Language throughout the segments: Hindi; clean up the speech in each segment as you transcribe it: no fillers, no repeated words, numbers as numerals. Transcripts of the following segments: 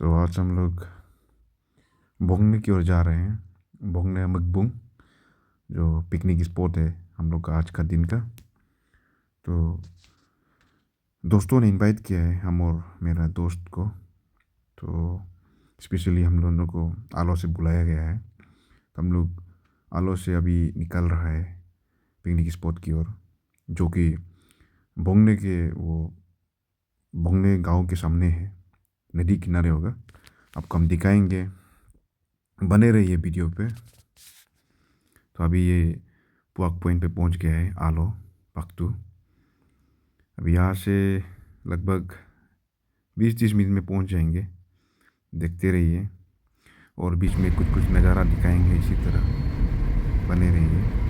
तो आज हम लोग बोंगने की ओर जा रहे हैं। बोंगने मकबुंग जो पिकनिक स्पॉट है हम लोग का आज का दिन का। तो दोस्तों ने इनवाइट किया है हम और मेरा दोस्त को। तो स्पेशली हम लोगों को आलो से बुलाया गया है। तो हम लोग आलो से अभी निकल रहा है पिकनिक स्पॉट की ओर, जो कि बोंगने गांव के सामने है, नदी किनारे होगा। आपको हम दिखाएंगे, बने रहिए वीडियो पे। तो अभी ये पुआक पॉइंट पे पहुंच गया है आलो पक्तू। अभी यहाँ से लगभग 20-30 मिनट में पहुंच जाएंगे। देखते रहिए और बीच में कुछ कुछ नज़ारा दिखाएंगे, इसी तरह बने रहिए।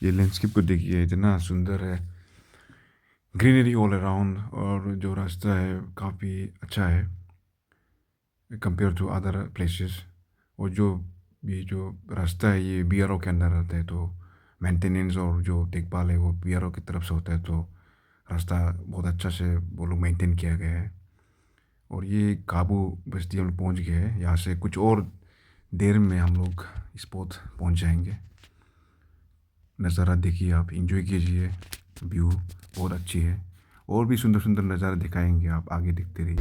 ये लैंडस्केप को देखिए, इतना सुंदर है, ग्रीनरी ऑल अराउंड। और जो रास्ता है काफ़ी अच्छा है कंपेयर टू अदर प्लेसेस। और जो रास्ता है ये बीआरओ के अंदर आता है, तो मेंटेनेंस और जो देखभाल है वो बीआरओ की तरफ से होता है। तो रास्ता बहुत अच्छा से वो लोग मेंटेन किया गया है। और ये काबू बस्ती हम लोग पहुँच गए हैं। यहाँ से कुछ और देर में हम लोग स्पॉट पहुँच जाएंगे। नज़ारा देखिए, आप इंजॉय कीजिए, व्यू बहुत अच्छी है। और भी सुंदर सुंदर नज़ारा दिखाएंगे, आप आगे देखते रहिए।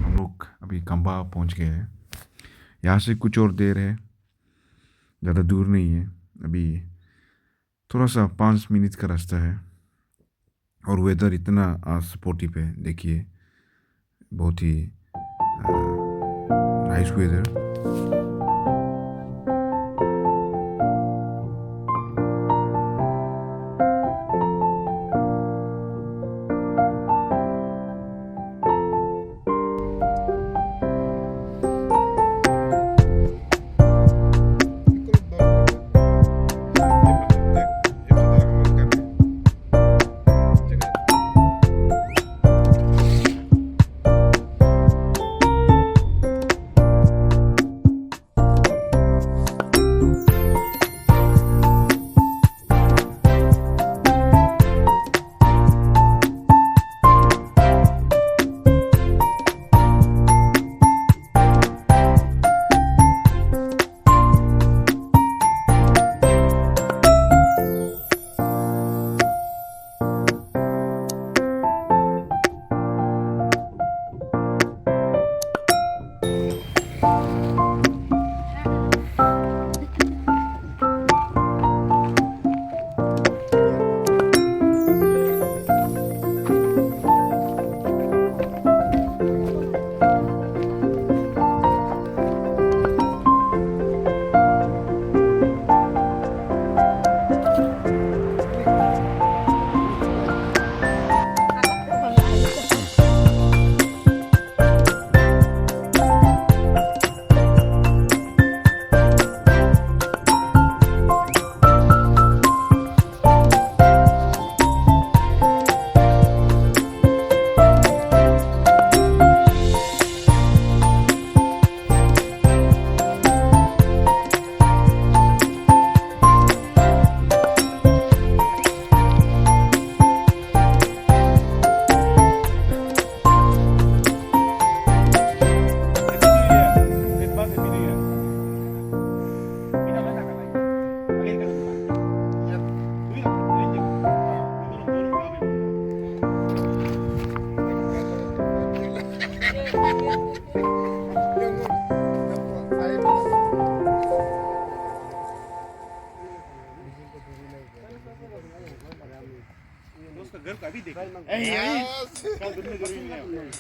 हम लोग अभी खंबा पहुंच गए हैं। यहाँ से कुछ और देर है, ज़्यादा दूर नहीं है। अभी थोड़ा सा 5 मिनट का रास्ता है। और वेदर इतना सपोर्टिव है, देखिए, बहुत ही नाइस वेदर। घर का भी देखा कल दुनिया जरूरी नहीं है।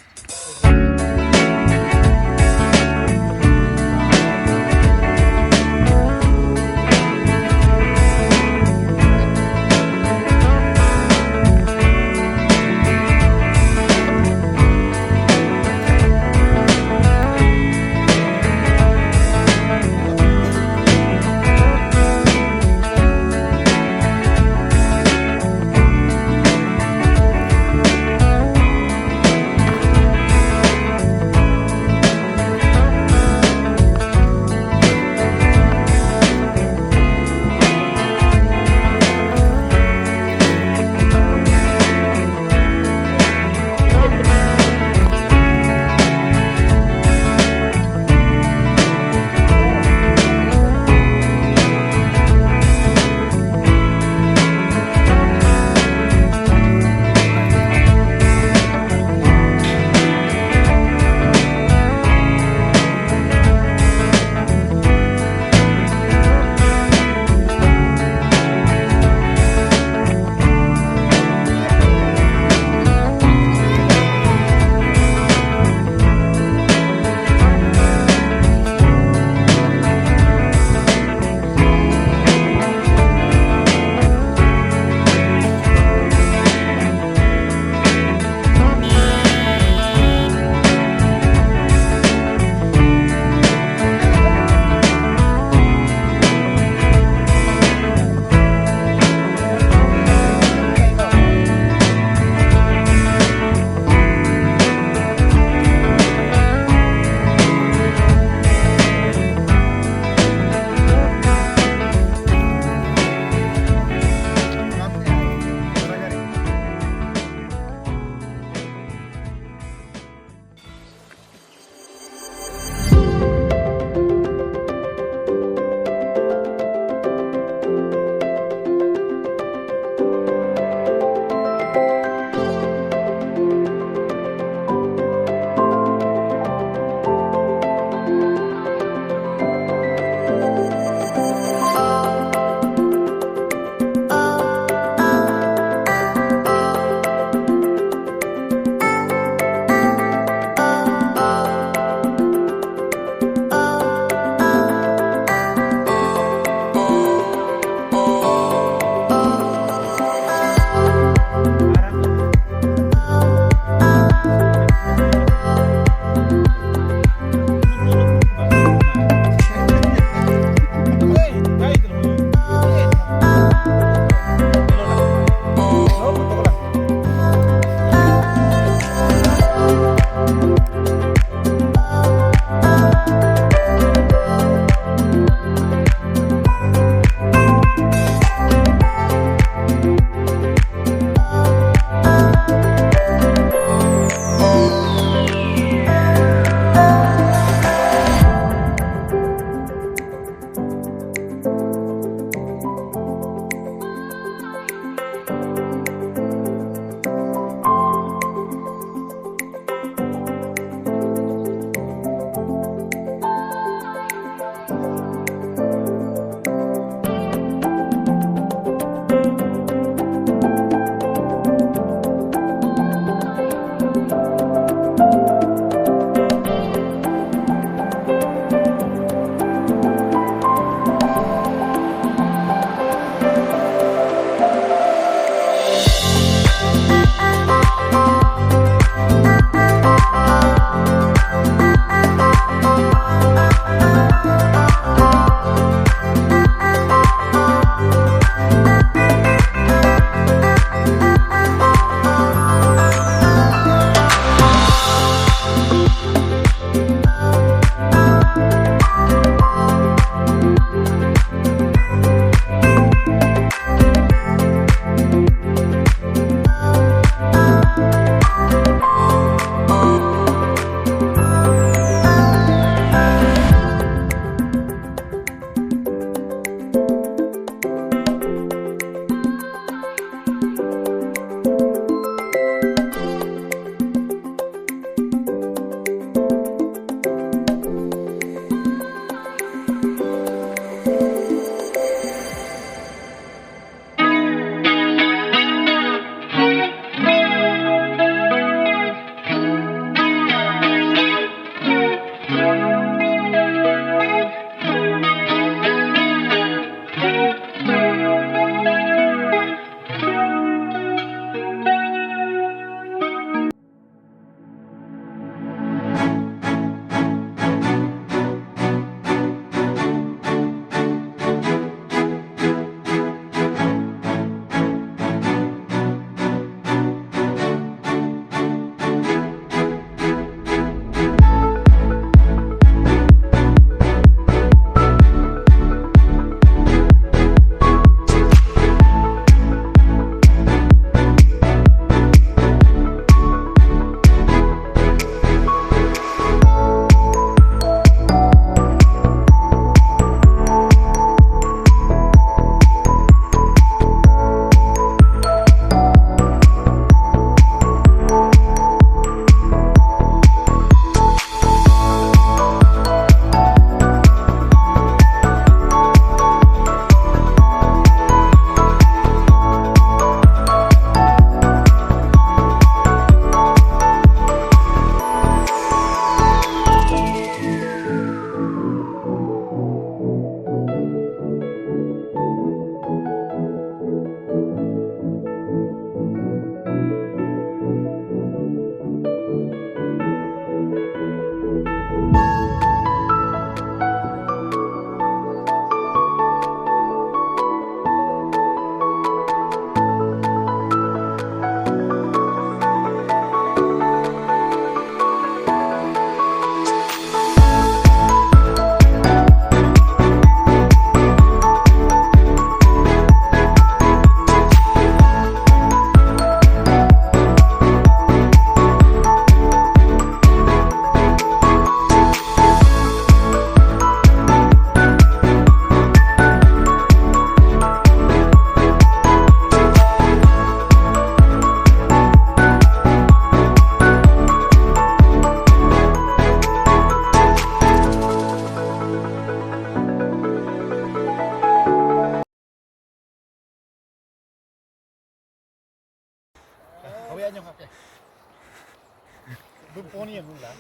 Bumponia nula.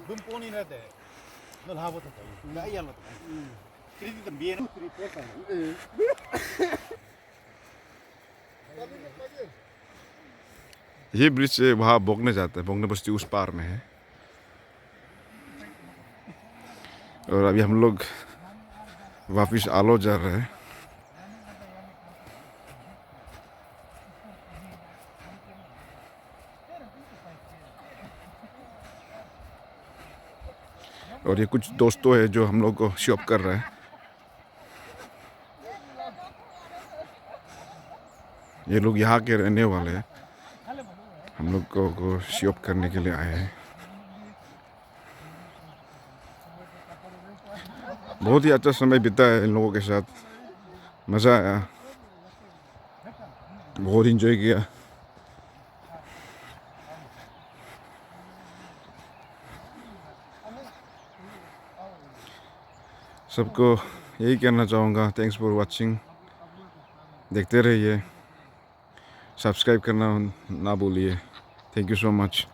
Bumponia na de. Nol habo to. Na iya lo to. Kriti to bien. ये ब्रिज से वहाँ बोगने जाता है, बोगने बस्ती उस पार में है। और अभी हम लोग वापिस आलो जा रहे हैं। और ये कुछ दोस्तों है जो हम लोग को शॉप कर रहे हैं। ये लोग यहाँ के रहने वाले हैं, हम लोग को शॉप करने के लिए आए हैं। बहुत ही अच्छा समय बीता है इन लोगों के साथ, मज़ा आया, बहुत इंजॉय किया। सबको यही कहना चाहूँगा, थैंक्स फॉर वाचिंग। देखते रहिए, सब्सक्राइब करना ना भूलिए। Thank you so much.